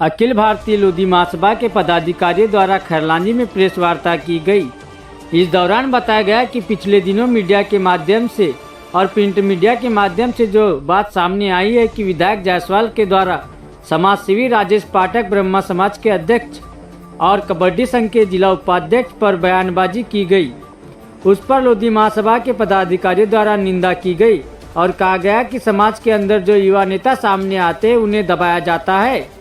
अखिल भारतीय लोधी महासभा के पदाधिकारियों द्वारा खैरलांजी में प्रेस वार्ता की गई। इस दौरान बताया गया कि पिछले दिनों मीडिया के माध्यम से और प्रिंट मीडिया के माध्यम से जो बात सामने आई है कि विधायक जायसवाल के द्वारा समाज सेवी राजेश पाठक ब्रह्मा समाज के अध्यक्ष और कबड्डी संघ के जिला उपाध्यक्ष पर बयानबाजी की गई। उस पर लोधी महासभा के पदाधिकारियों द्वारा निंदा की गई और कहा गया कि समाज के अंदर जो युवा नेता सामने आते हैं उन्हें दबाया जाता है।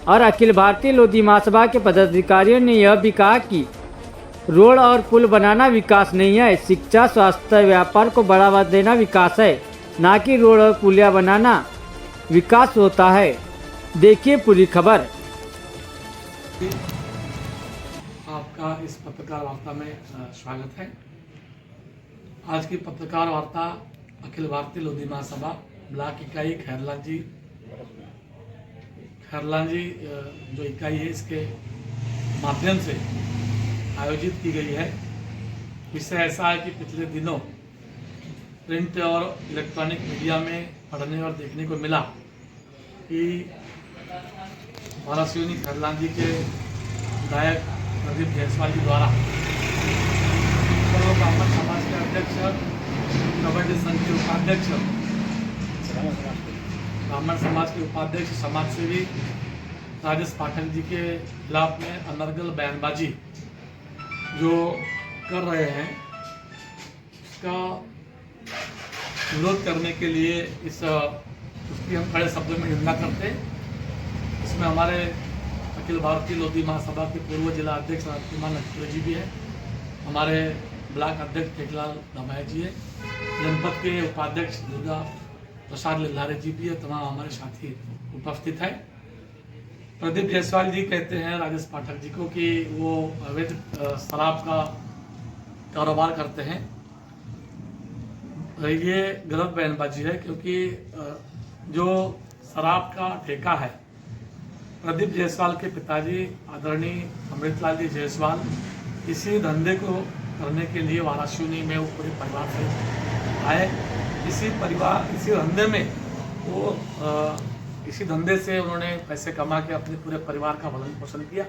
और अखिल भारतीय लोधी महासभा के पदाधिकारियों ने यह भी कहा कि रोड और पुल बनाना विकास नहीं है, शिक्षा, स्वास्थ्य, व्यापार को बढ़ावा देना विकास है, ना कि रोड और पुलिया बनाना विकास होता है। देखिए पूरी खबर। आपका इस पत्रकार वार्ता में स्वागत है। आज की पत्रकार वार्ता अखिल भारतीय लोधी महासभा ब्लॉक इकाई खैरलांजी जो इकाई है इसके माध्यम से आयोजित की गई है। विषय ऐसा है कि पिछले दिनों प्रिंट और इलेक्ट्रॉनिक मीडिया में पढ़ने और देखने को मिला कि वारासियोनी खैरलांजी के विधायक प्रदीप जायसवाल जी द्वारा ब्राह्मण समाज के अध्यक्ष, कबड्डी संघ के उपाध्यक्ष, ब्राह्मण समाज के उपाध्यक्ष, समाज सेवी राजेश पाठक जी के खिलाफ में अनर्गल बयानबाजी जो कर रहे हैं उसका विरोध करने के लिए उसकी हम कड़े शब्दों में निंदा करते हैं। इसमें हमारे अखिल भारतीय लोधी महासभा के पूर्व जिला अध्यक्ष राजकुमार नटकुले जी भी है, हमारे ब्लॉक अध्यक्ष टेकलाल दमाया जी है, जनपद के उपाध्यक्ष दुर्गा प्रसाद लिल्लारे जी भी है, तमाम हमारे साथी उपस्थित है। प्रदीप जायसवाल जी कहते हैं राजेश पाठक जी को कि वो अवैध शराब का कारोबार करते हैं। ये गलत बयानबाजी है, क्योंकि जो शराब का ठेका है प्रदीप जायसवाल के पिताजी आदरणीय अमृतलाल जी जायसवाल इसी धंधे को करने के लिए वारासियोनी में वो पूरे परिवार से आए। इसी धंधे में वो इसी धंधे से उन्होंने पैसे कमा के अपने पूरे परिवार का भरण पोषण किया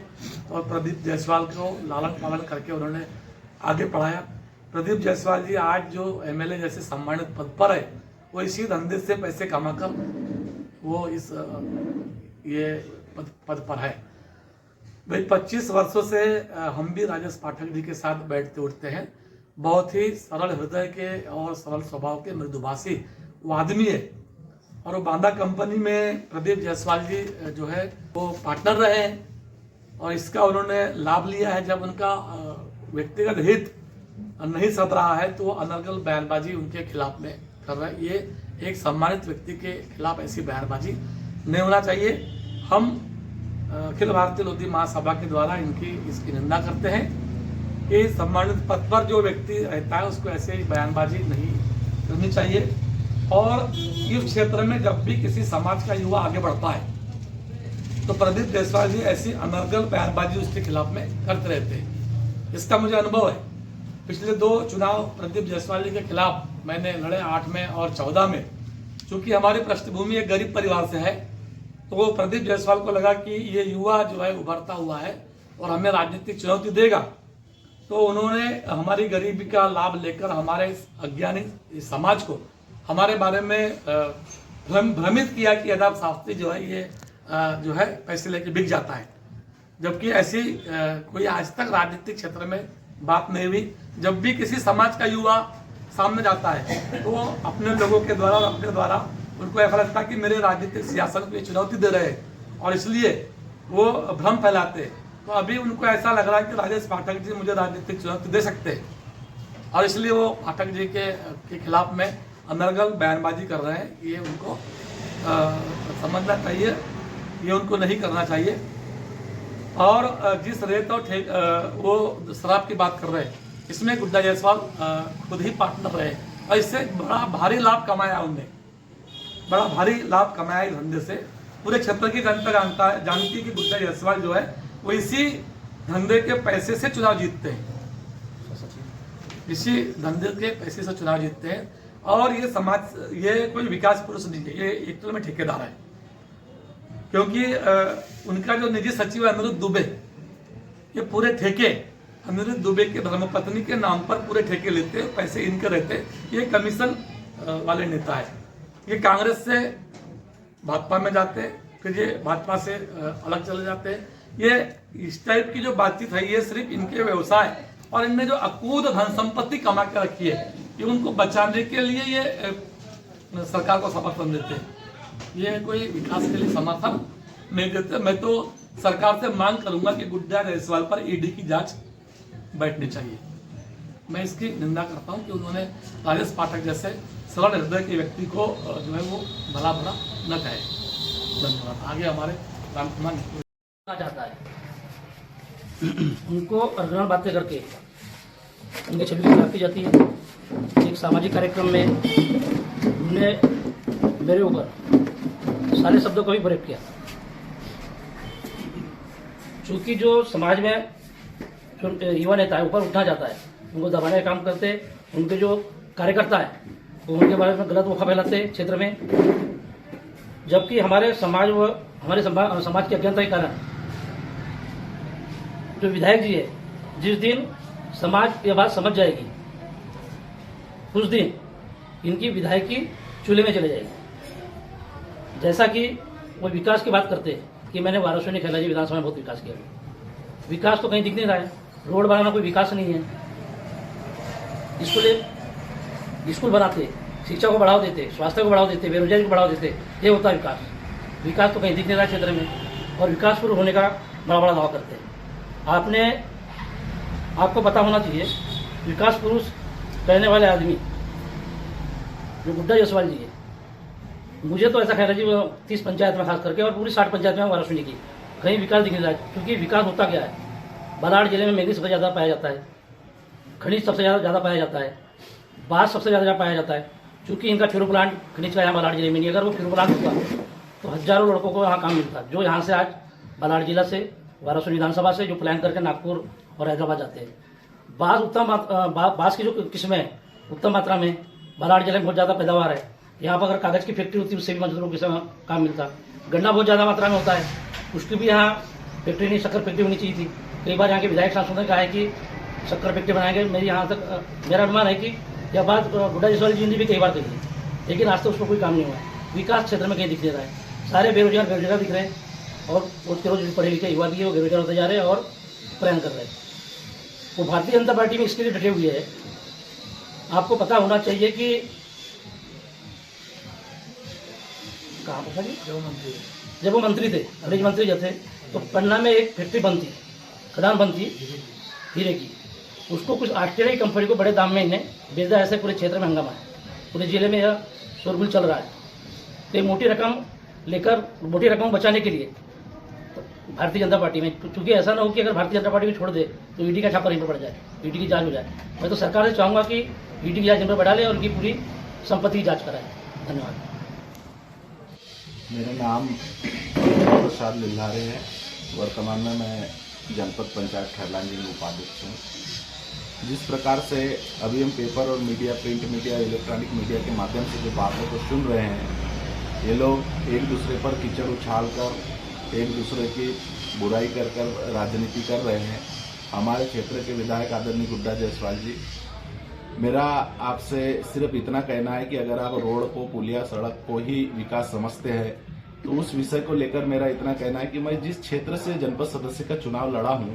और प्रदीप जायसवाल को लालन पालन करके उन्होंने आगे बढ़ाया। प्रदीप जायसवाल जी आज जो एमएलए जैसे सम्मानित पद पर है वो इसी धंधे से पैसे कमाकर वो इस ये पद पर है। भाई 25 वर्षों से हम भी राजेश पाठक जी के साथ बैठते उठते हैं। बहुत ही सरल हृदय के और सरल स्वभाव के मृदुभाषी वो आदमी है और वो बांदा कंपनी में प्रदीप जायसवाल जी जो है वो पार्टनर रहे हैं और इसका उन्होंने लाभ लिया है। जब उनका व्यक्तिगत हित नहीं सध रहा है तो अनर्गल बयानबाजी उनके खिलाफ में कर रहा है। ये एक सम्मानित व्यक्ति के खिलाफ ऐसी बयानबाजी नहीं होना चाहिए। हम अखिल भारतीय लोधी महासभा के द्वारा इसकी निंदा करते हैं कि सम्मानित पद पर जो व्यक्ति रहता है उसको ऐसे बयानबाजी नहीं करनी चाहिए। और इस क्षेत्र में जब भी किसी समाज का युवा आगे बढ़ता है तो प्रदीप जायसवाल जी ऐसी अनर्गल बयानबाजी उसके खिलाफ में करते रहते हैं। इसका मुझे अनुभव है। पिछले 2 चुनाव प्रदीप जायसवाल जी के खिलाफ मैंने लड़े, 8 में और 14 में। चूंकि हमारी पृष्ठभूमि एक गरीब परिवार से है तो प्रदीप जायसवाल को लगा कि ये युवा जो है उभरता हुआ है और हमें राजनीतिक चुनौती देगा, तो उन्होंने हमारी गरीबी का लाभ लेकर हमारे अज्ञानी समाज को हमारे बारे में भ्रमित किया कि यादव शास्त्री जो है ये जो है पैसे लेके बिक जाता है। जबकि ऐसी कोई आज तक राजनीतिक क्षेत्र में बात नहीं हुई। जब भी किसी समाज का युवा सामने जाता है तो वो अपने लोगों के द्वारा और अपने द्वारा उनको ऐसा लगता है कि मेरे राजनीतिक सियासत को चुनौती दे रहे हैं और इसलिए वो भ्रम फैलाते। तो अभी उनको ऐसा लग रहा है कि राजेश पाठक जी मुझे राजनीतिक चुनौती दे सकते हैं और इसलिए वो पाठक जी के खिलाफ में अनर्गल बयानबाजी कर रहे हैं। ये उनको समझना चाहिए, ये उनको नहीं करना चाहिए। और जिस रेत और वो शराब की बात कर रहे हैं इसमें गुड्डा जायसवाल खुद ही पार्टनर रहे और इससे बड़ा भारी लाभ कमाया उनने, बड़ा भारी लाभ कमाया इस धंधे से। पूरे क्षेत्र की जनता जानती है कि गुड्डा जायसवाल जो है वो इसी धंधे के पैसे से चुनाव जीतते हैं, इसी धंधे के पैसे से चुनाव जीतते हैं। और ये समाज, ये कोई विकास पुरुष नहीं है, ये एक तो में ठेकेदार है। क्योंकि उनका जो निजी सचिव है अनिरुद्ध दुबे, ये पूरे ठेके अनिरुद्ध दुबे के धर्मपत्नी के नाम पर पूरे ठेके लेते हैं, पैसे इनके रहते हैं। ये कमीशन वाले नेता है। ये कांग्रेस से भाजपा में जाते हैं, फिर ये भाजपा से अलग चले जाते हैं। ये इस टाइप की जो बातचीत है ये सिर्फ इनके व्यवसाय और इनने जो अकूत धन संपत्ति कमा के रखी है, ये उनको बचाने के लिए ये सरकार को समर्थन देते हैं। ये कोई विकास के लिए समर्थन नहीं देते। मैं तो सरकार से मांग करूंगा कि गुड्डा जायसवाल पर ईडी की जांच बैठनी चाहिए। मैं इसकी निंदा करता हूं कि उन्होंने राजेश पाठक जैसे सरल हृदय के व्यक्ति को जो है वो भला भला न कहे। धन्यवाद। आगे हमारे राम कुमार चाहता है उनको अर्गुन बातें करके उनकी छवि की खराब की जाती है। एक सामाजिक कार्यक्रम में उन्होंने मेरे ऊपर सारे शब्दों का भी प्रयोग किया। चूंकि जो समाज में जो युवा नेता है ऊपर उठना चाहता है, उनको दबाने का काम करते, उनके जो कार्यकर्ता है वो उनके बारे में गलत वफा फैलाते क्षेत्र में, जबकि हमारे समाज व हमारे समाज की अज्ञानता के कारण जो विधायक जी है, जिस दिन समाज ये बात समझ जाएगी उस दिन इनकी विधायकी चूल्हे में चले जाएगी। जैसा कि वो विकास की बात करते हैं कि मैंने वाराणसी खेला जी विधानसभा में बहुत विकास किया। विकास तो कहीं दिख नहीं रहा है। रोड बनाना कोई विकास नहीं है। स्कूल बनाते, शिक्षा को बढ़ावा देते, स्वास्थ्य को बढ़ावा देते, बेरोजगारी को बढ़ावा देते, ये होता है विकास। विकास तो कहीं दिख नहीं रहा क्षेत्र में और विकास पूर्ण होने का बड़ा बड़ा दावा करते हैं। आपको पता होना चाहिए, विकास पुरुष कहने वाले आदमी जो गुड्डा जायसवाल जी है, मुझे तो ऐसा ख्याल है जी वो 30 पंचायत में खास करके और पूरी 60 पंचायत में वाराणसी की कहीं विकास दिख नहीं रहा है। क्योंकि विकास होता क्या है, बालाघाट जिले में मैंगनी सबसे ज़्यादा पाया जाता है, खनिज सबसे ज़्यादा पाया जाता है, बांस सबसे ज़्यादा पाया जाता है। चूँकि इनका फ्यूल प्लांट खनिज का यहाँ बालाघाट जिले में नहीं, अगर वो फ्यूल प्लांट होता तो हजारों लड़कों को यहाँ काम मिलता, जो यहाँ से आज बालाघाट जिला से वाराणसी विधानसभा से जो प्लान करके नागपुर और हैदराबाद जाते हैं। बांस की जो किस्में है उत्तम मात्रा में बालाघाट जिले में बहुत ज़्यादा पैदावार है। यहाँ पर अगर कागज़ की फैक्ट्री होती उससे भी मजदूरों को काम मिलता। गन्ना बहुत ज़्यादा मात्रा में होता है, उसकी भी यहाँ फैक्ट्री नहीं, शक्कर फैक्ट्री होनी चाहिए थी। कई बार यहाँ के विधायक सांसदों ने कहा है कि शक्कर फैक्ट्री बनाएंगे। मेरी यहाँ तक मेरा अनुमान है कि यह बात गुड्डा जायसवाल जी ने भी कई बार कही है, लेकिन आज तक उसको कोई काम नहीं हुआ है। विकास क्षेत्र में कहीं दिख नहीं रहा है। सारे बेरोजगार दिख रहे हैं और रोज के रोज पढ़े लिखे युवा भी है वो बेरोजगार होते जा रहे हैं और प्रयाण कर रहे हैं। वो भारतीय जनता पार्टी में इसके लिए डटे हुए है। आपको पता होना चाहिए कि कहाँ पर जी जब वो मंत्री थे, खनिज मंत्री जब थे, तो पन्ना में एक फैक्ट्री बंद थी, खदान बंद थी हीरे की। उसको कुछ ऑस्ट्रेलिया की कंपनी को बड़े दाम में इन्हें बेच दिया। ऐसे पूरे क्षेत्र में हंगामा है, पूरे जिले में यह शोरगुल चल रहा है। तो मोटी रकम बचाने के लिए भारतीय जनता पार्टी में, क्योंकि ऐसा ना हो कि अगर भारतीय जनता पार्टी को छोड़ दे तो ईडी का छापा इन पर पड़ जाए, ईडी की जांच हो जाए। मैं तो सरकार से चाहूँगा कि ईडी की जांच इन पर बढ़ा ले और उनकी पूरी संपत्ति की जांच कराए। धन्यवाद। मेरा नाम प्रसाद लिल्हारे है। वर्तमान में मैं जनपद पंचायत खैरलांजी में उपाध्यक्ष हूँ। जिस प्रकार से अभी हम पेपर और media, print media, electronic media के माध्यम से जो बातों को सुन रहे हैं, ये लोग एक दूसरे पर कीचड़ उछाल कर, एक दूसरे की बुराई कर राजनीति कर रहे हैं। हमारे क्षेत्र के विधायक आदरणीय गुड्डा जायसवाल जी, मेरा आपसे सिर्फ इतना कहना है कि अगर आप रोड को, पुलिया, सड़क को ही विकास समझते हैं तो उस विषय को लेकर मेरा इतना कहना है कि मैं जिस क्षेत्र से जनपद सदस्य का चुनाव लड़ा हूं,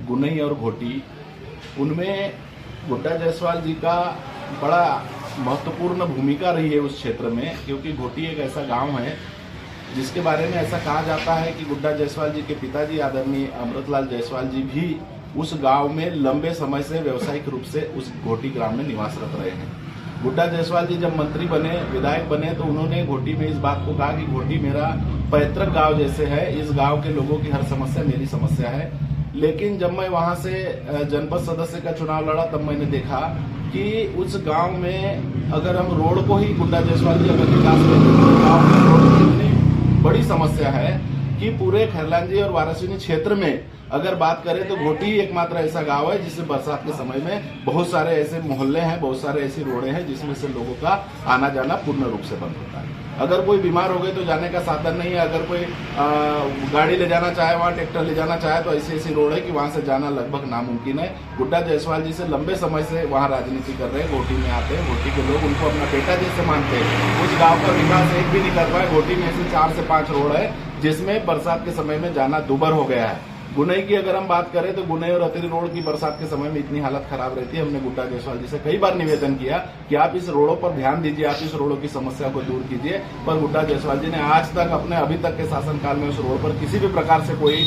गुनई और घोटी, उनमें गुड्डा जायसवाल जी का बड़ा महत्वपूर्ण भूमिका रही है उस क्षेत्र में। क्योंकि घोटी एक ऐसा गांव है जिसके बारे में ऐसा कहा जाता है कि गुड्डा जायसवाल जी के पिताजी आदरणीय अमृतलाल जायसवाल जी भी उस गांव में लंबे समय से व्यावसायिक रूप से उस घोटी ग्राम में निवासरत रहे हैं। गुड्डा जायसवाल जी जब मंत्री बने, विधायक बने, तो उन्होंने घोटी में इस बात को कहा कि घोटी मेरा पैतृक गांव जैसे है, इस गांव के लोगों की हर समस्या मेरी समस्या है। लेकिन जब मैं वहां से जनपद सदस्य का चुनाव लड़ा तब मैंने देखा कि उस गांव में अगर हम रोड को ही गुड्डा जायसवाल जी अगर विकास करते तो गाँव में रोड की इतनी बड़ी समस्या है कि पूरे खैरलांजी और वारासिनी क्षेत्र में अगर बात करें तो घोटी ही एकमात्र ऐसा गांव है जिससे बरसात के समय में बहुत सारे ऐसे मोहल्ले हैं, बहुत सारे ऐसी रोडें हैं जिसमें से लोगों का आना जाना पूर्ण रूप से बंद होता है। अगर कोई बीमार हो गए तो जाने का साधन नहीं है, अगर कोई गाड़ी ले जाना चाहे, वहाँ ट्रैक्टर ले जाना चाहे तो ऐसी ऐसी रोड है कि वहाँ से जाना लगभग नामुमकिन है। गुड्डा जायसवाल जी से लंबे समय से वहाँ राजनीति कर रहे हैं, घोटी में आते हैं, घोटी के लोग उनको अपना बेटा जैसे मानते हैं। उस गाँव का विकास एक भी नहीं कर पाए। घोटी में ऐसे 4 से 5 रोड है जिसमें बरसात के समय में जाना दुभर हो गया है। गुनई की अगर हम बात करें तो गुनई और अतरी रोड की बरसात के समय में इतनी हालत खराब रहती है। हमने गुड्डा जायसवाल जी से कई बार निवेदन किया कि आप इस रोडों पर ध्यान दीजिए, आप इस रोडों की समस्या को दूर कीजिए, पर गुड्डा जायसवाल जी ने आज तक अपने अभी तक के शासनकाल में उस रोड पर किसी भी प्रकार से कोई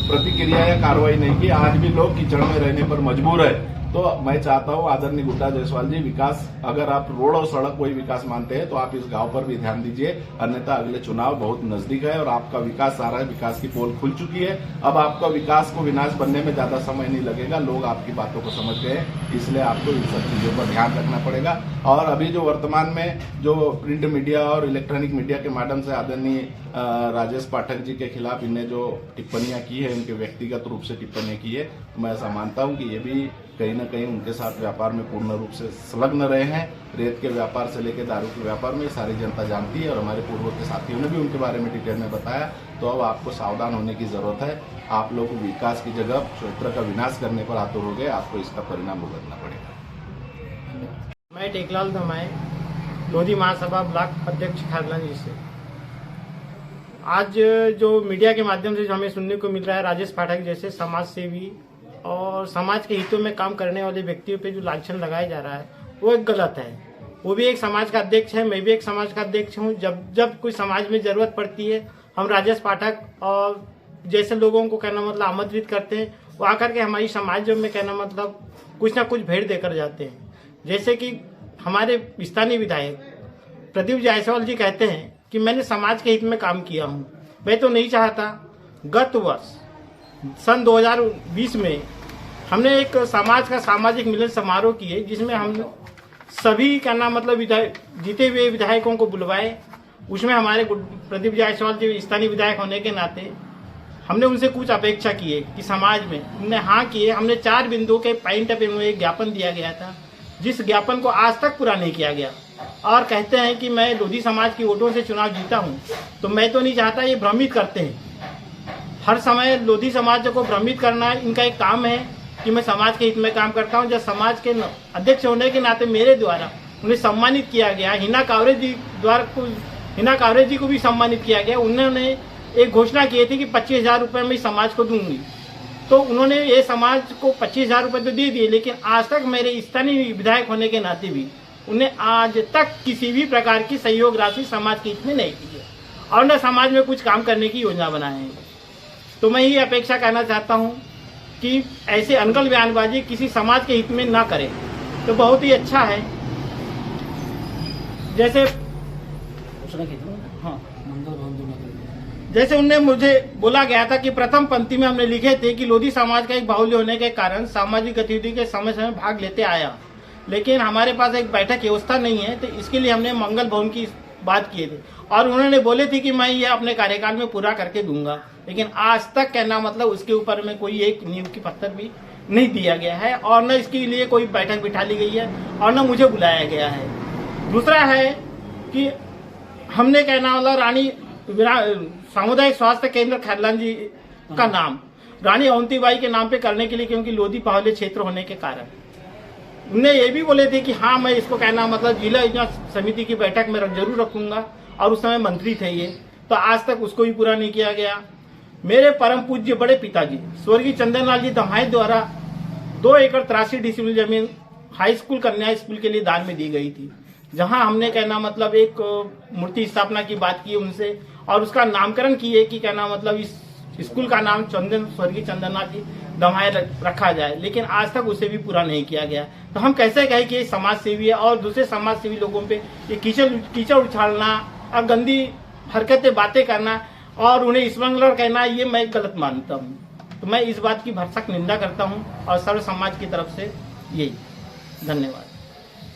प्रतिक्रिया या कार्रवाई नहीं की। आज भी लोग कीचड़ में रहने पर मजबूर है। तो मैं चाहता हूं आदरणीय गुड्डा जायसवाल जी, विकास अगर आप रोड और सड़क कोई विकास मानते हैं तो आप इस गांव पर भी ध्यान दीजिए, अन्यथा अगले चुनाव बहुत नजदीक है और आपका विकास सारा विकास की पोल खुल चुकी है। अब आपका विकास को विनाश बनने में ज्यादा समय नहीं लगेगा। लोग आपकी बातों को समझ गए, इसलिए आपको इन सब चीजों पर ध्यान रखना पड़ेगा। और अभी जो वर्तमान में जो प्रिंट मीडिया और इलेक्ट्रॉनिक मीडिया के माध्यम से आदरणीय राजेश पाठक जी के खिलाफ इन्हें जो टिप्पणियां की है, उनके व्यक्तिगत रूप से टिप्पणियां की है, तो मैं ऐसा मानता हूं कि ये भी कहीं न कहीं उनके साथ व्यापार में पूर्ण रूप से संलग्न रहे हैं। रेत के व्यापार से लेकर दारू के व्यापार में सारी जनता जानती है और हमारे पूर्व के साथियों ने भी उनके बारे में डिटेल में बताया। तो अब आपको सावधान होने की जरूरत है। आप लोग विकास की जगह क्षेत्र का विनाश करने पर आतुर हो गए, आपको इसका परिणाम भुगतना पड़ेगा। मैं टेकलाल धमाए, लोधी महासभा ब्लॉक अध्यक्ष खैरलांजी से। आज जो मीडिया के माध्यम से जो हमें सुनने को मिल रहा है, राजेश पाठक जैसे समाज सेवी और समाज के हितों में काम करने वाले व्यक्तियों पे जो लांछन लगाया जा रहा है वो एक गलत है। वो भी एक समाज का अध्यक्ष है, मैं भी एक समाज का अध्यक्ष हूँ। जब कोई समाज में जरूरत पड़ती है, हम राजेश पाठक और जैसे लोगों को कहना मतलब आमंत्रित करते हैं, वो आकर के हमारी समाज में कहना मतलब कुछ ना कुछ भेंट देकर जाते हैं। जैसे कि हमारे स्थानीय विधायक प्रदीप जायसवाल जी कहते हैं कि मैंने समाज के हित में काम किया हूँ। मैं तो नहीं चाहता। गत वर्ष सन 2020 में हमने एक समाज का सामाजिक मिलन समारोह किए, जिसमें हम सभी का नाम मतलब विधायक जीते हुए विधायकों को बुलवाए। उसमें हमारे प्रदीप जायसवाल जी स्थानीय विधायक होने के नाते हमने उनसे कुछ अपेक्षा की है कि समाज में उन्होंने हाँ किए। हमने 4 बिंदुओं के पॉइंट पे एक ज्ञापन दिया गया था, जिस ज्ञापन को आज तक पूरा नहीं किया गया। और कहते हैं कि मैं लोधी समाज की वोटों से चुनाव जीता हूँ, तो मैं तो नहीं चाहता। ये भ्रमित करते हैं, हर समय लोधी समाज को भ्रमित करना इनका एक काम है कि मैं समाज के हित में काम करता हूं। जब समाज के अध्यक्ष होने के नाते मेरे द्वारा उन्हें सम्मानित किया गया, हिना कावरे जी को भी सम्मानित किया गया। उन्होंने एक घोषणा की थी कि 25,000 रुपये मैं समाज को दूंगी, तो उन्होंने ये समाज को 25,000 रुपये तो दे दिए, लेकिन आज तक मेरे स्थानीय विधायक होने के नाते भी उन्हें आज तक किसी भी प्रकार की सहयोग राशि समाज के हित में नहीं की है और न समाज में कुछ काम करने की योजना बनाए हैं। तो मैं ये अपेक्षा करना चाहता हूं कि ऐसे अनकल बयानबाजी किसी समाज के हित में ना करें, तो बहुत ही अच्छा है। जैसे जैसे उनने मुझे बोला गया था कि प्रथम पंक्ति में हमने लिखे थे कि लोधी समाज का एक बाहुल्य होने के कारण सामाजिक गतिविधि के समय समय भाग लेते आया, लेकिन हमारे पास एक बैठक व्यवस्था नहीं है, तो इसके लिए हमने मंगल भवन की बात किए थे और उन्होंने बोले थे कि मैं ये अपने कार्यकाल में पूरा करके दूंगा, लेकिन आज तक कहना मतलब उसके ऊपर में कोई एक नींव की पत्थर भी नहीं दिया गया है और न इसके लिए कोई बैठक बिठा ली गई है और न मुझे बुलाया गया है। दूसरा है कि हमने कहना मतलब रानी सामुदायिक स्वास्थ्य केंद्र खैरलांजी का नाम रानी अवंतीबाई के नाम पे करने के लिए, क्योंकि लोधी बाहुल्य क्षेत्र होने के कारण उन्हें ये भी बोले थे कि हाँ मैं इसको कहना मतलब जिला योजना समिति की बैठक में जरूर रखूंगा, और उस समय मंत्री थे ये, तो आज तक उसको भी पूरा नहीं किया गया। मेरे परम पूज्य बड़े पिताजी स्वर्गीय चंदनलाल जी दमाई द्वारा 2 एकड़ 83 डिसिमिल जमीन हाई स्कूल कन्या स्कूल के लिए दान में दी गई थी, जहां हमने कहना मतलब एक मूर्ति स्थापना की बात की उनसे और उसका नामकरण किए कि कहना मतलब इस स्कूल का नाम स्वर्गीय चंदनलाल जी दमाई रखा जाए, लेकिन आज तक उसे भी पूरा नहीं किया गया। तो हम कैसे कहें कि ये समाज सेवी है और दूसरे समाज सेवी लोगों पे ये कीचड़ उछालना और गंदी हरकतें बातें करना और उन्हें स्मगलर कहना, ये मैं गलत मानता हूँ। तो मैं इस बात की भरसक निंदा करता हूँ और सर्व समाज की तरफ से यही। धन्यवाद।